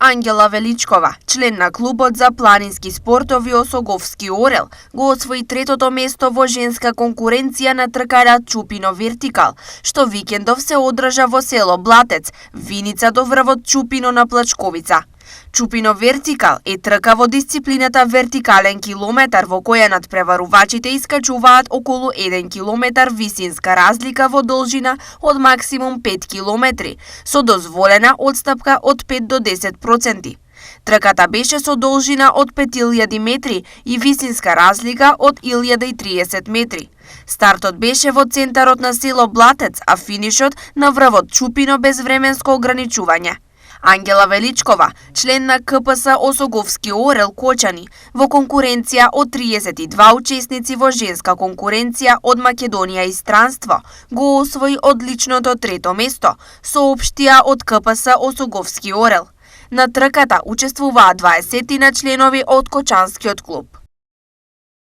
Ангела Величкова, член на клубот за планински спортови Осоговски Орел, го освои третото место во женска конкуренција на тркара Чупино Вертикал, што викендов се одржа во село Блатец, Виница до врвот Чупино на Плачковица. Чупино Вертикал е трка во дисциплината вертикален километар во која надпреварувачите искачуваат околу 1 километар висинска разлика во должина од максимум 5 километри, со дозволена одстапка од 5 до 10%. Трката беше со должина од 5000 метри и висинска разлика од 1030 метри. Стартот беше во центарот на село Блатец, а финишот на врвот Чупино без временско ограничување. Ангела Величкова, член на КПС Осоговски Орел Кочани, во конкуренција од 32 учесници во женска конкуренција од Македонија и странство, го освои одличното трето место, соопштија од КПС Осоговски Орел. На трката учествуваат 20 членови од Кочанскиот клуб.